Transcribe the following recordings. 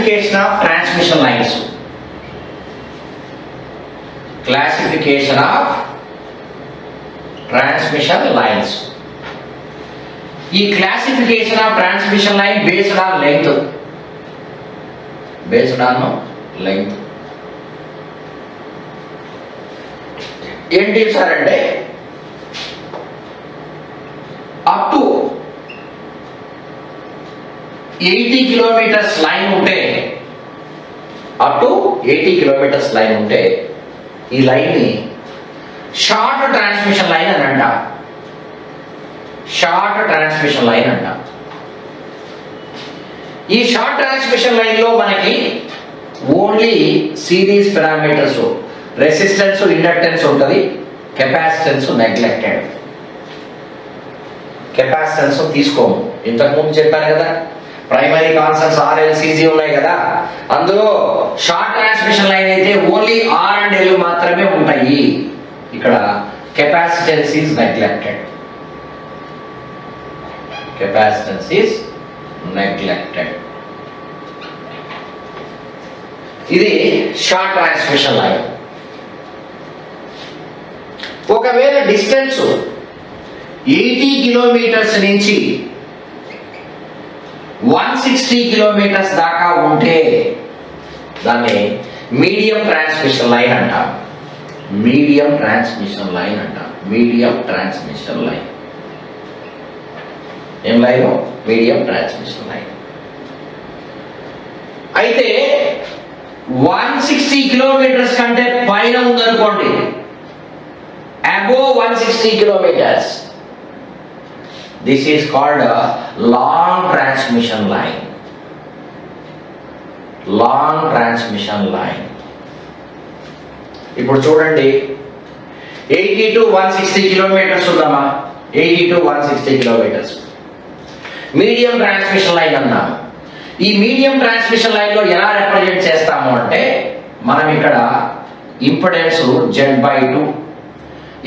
Classification of transmission lines. Classification of transmission lines. ఈ classification of transmission line based on length. Based on length. ఏంటి sir అంటే up to 80 kilometers line ఉంటే up to 80 kilometers line ఉంటే ఈ line ని short transmission line అని అంటాం. Short transmission line అంటాం. ఈ షార్ట్ ట్రాన్స్మిషన్ లైన్ లో మనకి only series parameters resistance inductance ఉంటుంది, కెపాసిటెన్స్ నెగ్లెక్టెడ్. కెపాసిటెన్స్ తీసుకోము, ఇంతకుముందు చెప్పాను కదా ప్రైమరీ కాన్సెప్ట్స్ RLCG ఉన్నాయి కదా, అందులో షార్ట్ ట్రాన్స్మిషన్ లైన్ అయితే ఓన్లీ R and L మాత్రమే ఉంటాయి. ఇక్కడ capacitance is neglected. Capacitance is neglected. ఇది షార్ట్ ట్రాన్స్మిషన్ లైన్. ఒకవేళ డిస్టెన్స్ 80 kilometers నుంచి 160 kilometers దాకా ఉంటే దాన్ని మీడియం ట్రాన్స్మిషన్ లైన్ అంటాం. మీడియం ట్రాన్స్మిషన్ లైన్ అంటాం. Medium transmission line. ఏం లైన్? Medium transmission line. అయితే 160 kilometers కంటే పైన ఉందనుకోండి, above 160 kilometers, this is called a long transmission line. Long transmission line. ఇప్పుడు చూడండి 80 to 160 kilometers ఉందమ్మా. 80 to 160 kilometers medium transmission line అన్నాము. ఈ మీడియం ట్రాన్స్మిషన్ లైన్ లో ఎలా రిప్రజెంట్ చేస్తాము అంటే మనం ఇక్కడ ఇంపెడెన్స్ Z/2,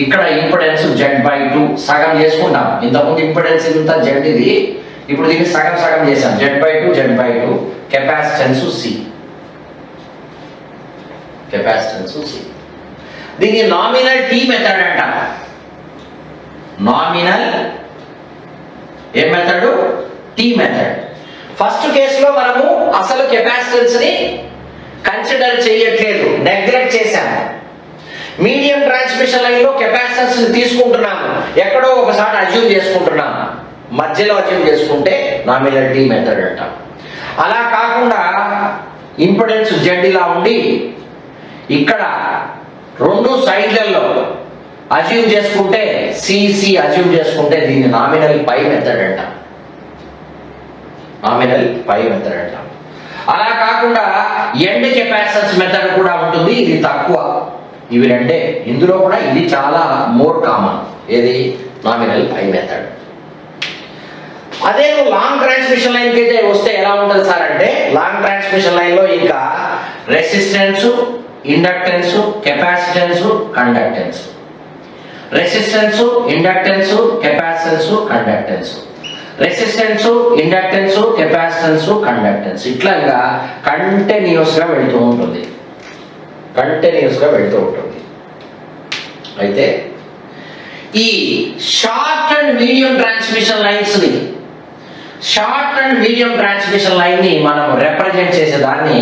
ఇక్కడ ఇంపెడెన్స్ Z/2 సగం చేసుకుంటాం. ఇంతకుముందు ఇంపెడెన్స్ ఇంత Z ఇది, ఇప్పుడు దీన్ని సగం సగం చేసాం. Z/2 capacitance C. Capacitance C. దీన్ని నామినల్ T మెథడ్ అంటాం. నామినల్ ఏ మెథడ్? T method. ఫస్ట్ కేసులో మనము అసలు కెపాసిటెన్స్ ని కన్సిడర్ చేయట్లేదు, నెగ్లెక్ట్ చేశాము. మీడియం ట్రాన్స్మిషన్ లైన్ లో కెపాసిటెన్స్ తీసుకుంటున్నాము, ఎక్కడో ఒకసారి అజ్యూమ్ చేసుకుంటున్నాము. మధ్యలో అజ్యూమ్ చేసుకుంటే నామినల్ T మెథడ్ అంటాం. అలా కాకుండా ఇంపెడెన్స్ Z ఇలా ఉండి ఇక్కడ రెండు సైడ్లలో అజ్యూమ్ చేసుకుంటే CC అజ్యూమ్ చేసుకుంటే దీన్ని నామినల్ పై మెథడ్ అంటాం. నామినల్ పై మెథడ్ అంటాం. అలా కాకుండా ఎండ్ కెపాసిటెన్స్ మెథడ్ కూడా ఉంటుంది, ఇది తక్కువ. ఇవి రెండే. ఇందులో కూడా ఇది చాలా మోర్ కామన్. ఏది? Nominal pi method. అదే లాంగ్ ట్రాన్స్మిషన్ లైన్ కి అయితే వస్తే ఎలా ఉంటుంది సార్ అంటే, లాంగ్ ట్రాన్స్మిషన్ లైన్ లో ఇంకా resistance, inductance, capacitance, conductance. Resistance, inductance, capacitance, conductance. Resistance, inductance, capacitance, conductance. ఇట్లాగా కంటిన్యూస్ గా వెళుతూ ఉంటుంది. కంటిన్యూస్ గా వెళుతూ ఉంటుంది. అయితే ఈ short and medium transmission lines ని, short and medium transmission line ని మనం రిప్రజెంట్ చేసేదాన్ని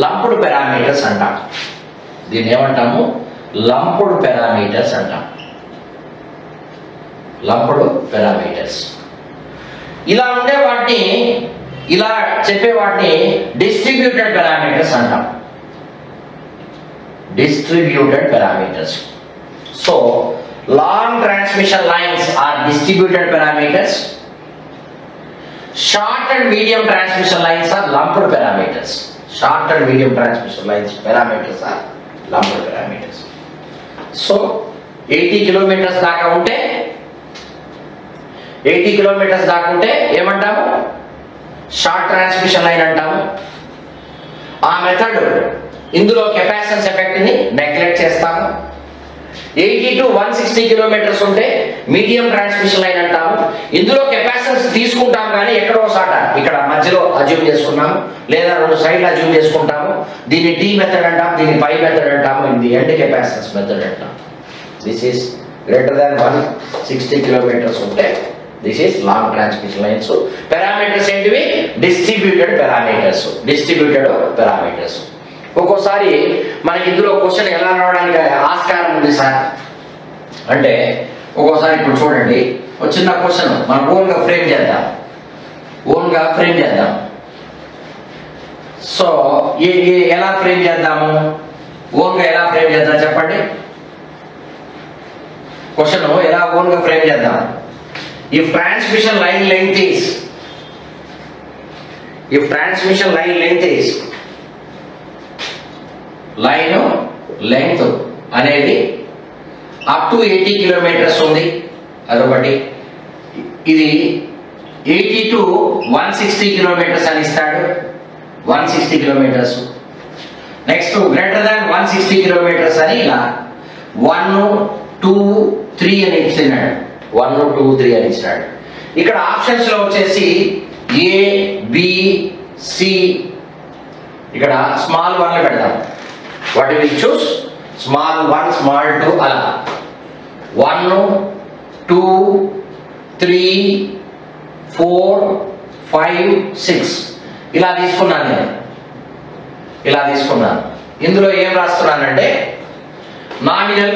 లంప్డ్ పారామీటర్స్ అంటాం. దీన్ని ఏమంటాము? లంప్డ్ పారామీటర్స్ అంటాం. Lumped parameters. ఇలా ఉండే వాటిని, ఇలా చెప్పే వాటిని డిస్ట్రిబ్యూటెడ్ పారామీటర్స్ అంటాం. Distributed parameters. So long transmission lines are distributed parameters. Short and medium transmission lines are lumped parameters. Short and medium transmission lines parameters are lumped parameters. So 80 kilometers దాకా ఉంటే, 80 kilometers దాకా ఉంటే ఏమంటాము? Short transmission line అంటాము. ఆ method ఇందులో capacitance effect ని neglect చేస్తాము. 80 to 160 kilometers ఉంటే మీడియం ట్రాన్స్మిషన్ లైన్ అంటాము. ఇందులో కెపాసిటెన్స్ తీసుకుంటాం కానీ ఎక్కడో సాట ఇక్కడ మధ్యలో అజ్యూమ్ చేసుకున్నాము, లేదా 2 సైడ్లు అజ్యూమ్ చేసుకుంటాము. దీన్ని టీ మెథడ్ అంటాం, దీన్ని పై మెథడ్ అంటాము, ఇది ఎండ్ కెపాసిటెన్స్ మెథడ్ అంటాం. This is greater than 160 kilometres ఉంటే this is long transmission lines. Parameters ఏంటివి? Distributed parameters. ఒక్కోసారి మనకి ఇందులో క్వశ్చన్ ఎలా రావడానికి ఆస్కారం ఉంది సార్ అంటే, ఒక్కోసారి ఇప్పుడు చూడండి ఒక చిన్న క్వశ్చన్ మనం ఓన్గా ఫ్రేమ్ చేద్దాం. సో ఎలా ఫ్రేమ్ చేద్దాము? ఓన్గా ఎలా ఫ్రేమ్ చేద్దాం చెప్పండి. క్వశ్చన్ ఎలా ఓన్గా ఫ్రేమ్ చేద్దాం? If transmission line length is line length అనేది అప్ టు 80 కిలోమీటర్స్ ఉంది, అదొకటి. ఇది 80 to 160 కిలోమీటర్స్ అని ఇస్తాడు, 160 kilometres. Next greater than 160 kilometres అని ఇలా 1, 2, 3 అని ఇచ్చినాడు, 1, 2, 3 అని ఇచ్చినాడు. ఇక్కడ ఆప్షన్స్ లో వచ్చేసి ఏ, బి, సి. ఇక్కడ స్మాల్ 1 పెడదాం. What will choose? Small 1, small 2 అలా 1, 2, 3, 4, 5, 6 ఇలా తీసుకున్నాను. ఇందులో ఏం రాస్తున్నానంటే నామినల్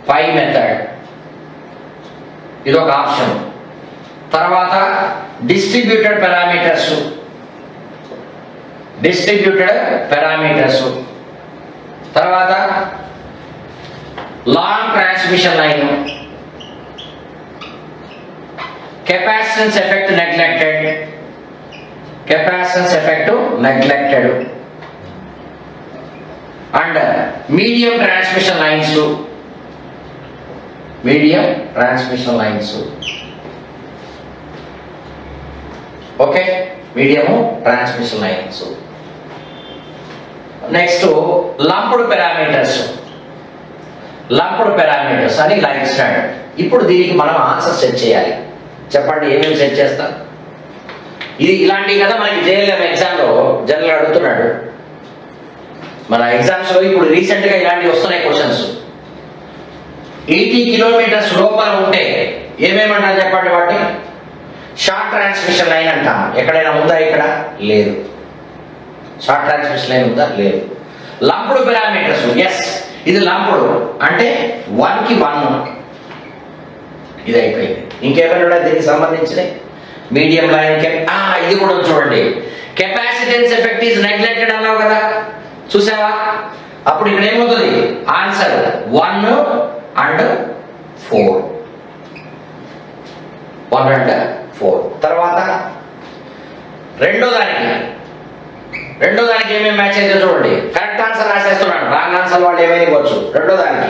పై మెథడ్ ఇదొక ఆప్షన్. తర్వాత డిస్ట్రిబ్యూటెడ్ పారామీటర్స్. తర్వాత long transmission line, capacitance effect neglected and medium transmission lines. Okay, medium transmission lines. Next lumped parameters అని ఇలా ఇచ్చాడు. ఇప్పుడు దీనికి మనం ఆన్సర్ సెట్ చేయాలి. చెప్పండి ఏమేమి సెట్ చేస్తాం? ఇది ఇలాంటివి కదా మనకి JLM ఎగ్జామ్లో జనరల్ అడుగుతున్నాడు. మన ఎగ్జామ్స్ లో ఇప్పుడు రీసెంట్ గా ఇలాంటివి వస్తున్నాయి క్వశ్చన్స్. 80 కిలోమీటర్స్ లోపల ఉంటే ఏమేమంటారు చెప్పండి? వాటి షార్ట్ ట్రాన్స్మిషన్ లైన్ అంటాం. ఎక్కడైనా ఉందా? ఇక్కడ లేదు. షార్ట్ ట్రాన్స్మిషన్ లైన్ ఉందా? లేదు. లంప్డ్ పారామీటర్స్, ఎస్ ఇది లంప్డ్ అంటే 1 కి 1 ఇది అయిపోయింది. ఇంకేమైనా దీనికి సంబంధించినవి మీడియం లైన్ ఇది కూడా చూడండి. కెపాసిటెన్స్ ఎఫెక్ట్ ఈజ్ నెగ్లెక్టెడ్ అన్నావు కదా, చూసావా? అప్పుడు ఇక్కడ ఏమవుతుంది? Answer 1 and 4. తర్వాత రెండో దానికి ఏమేమి మ్యాచ్ అయితే చూడండి. కరెక్ట్ ఆన్సర్ రాసేస్తున్నాడు, రాంగ్ ఆన్సర్ వాళ్ళు ఏమైనా ఇవ్వచ్చు. రెండో దానికి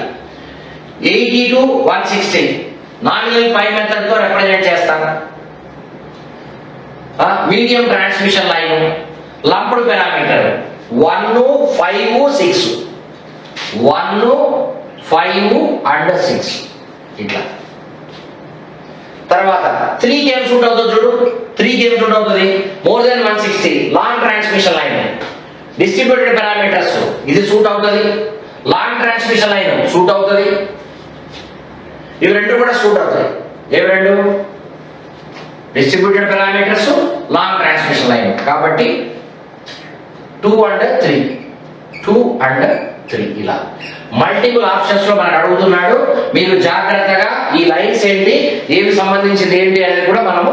80 to 160 నామినల్ పై మెథడ్ తో రిప్రజెంట్ చేస్తాను. Medium transmission line, lumped parameter 1, 5, 6 1, 5 and 6 ఇట్లా. తర్వాత 3 కి ఏం సూట్ అవుతుంది చూడు. 3 కి ఏం సూట్ అవుతుంది? More than 160 long transmission line, distributed parameters ఇది సూట్ అవుతుంది. లాంగ్ ట్రాన్స్మిషన్ లైన్ సూట్ అవుతుంది. ఇవి రెండు కూడా సూట్ అవుతాయి. ఏవి రెండు? Distributed parameters, long transmission line. కాబట్టి 2 and 3 ఇలా మల్టిపుల్ ఆప్షన్స్ లో మనకు అడుగుతున్నాడు. మీరు జాగ్రత్తగా ఈ లైన్స్ ఏంటి, ఏవి సంబంధించింది ఏంటి అనేది కూడా మనము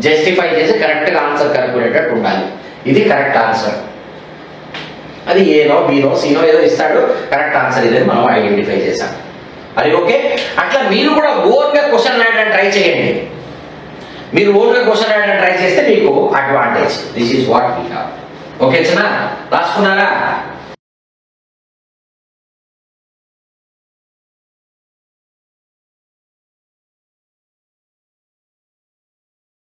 జస్టిఫై చేసి కరెక్ట్ గా ఆన్సర్ కనుక్కునేటట్టు ఉండాలి. ఇది కరెక్ట్ ఆన్సర్. అది ఏనో బీనో సీనో ఏదో ఇస్తాడు, కరెక్ట్ ఆన్సర్ ఇదని మనం ఐడెంటిఫై చేసాం. అది ఓకే. అట్లా మీరు కూడా ఓన్ గా క్వశ్చన్ రాయడానికి ట్రై చేయండి. మీరు ఓన్ గా క్వశ్చన్ రాయడానికి ట్రై చేస్తే మీకు advantage. This is what we have. Okay చిన్న రాసుకున్నారా?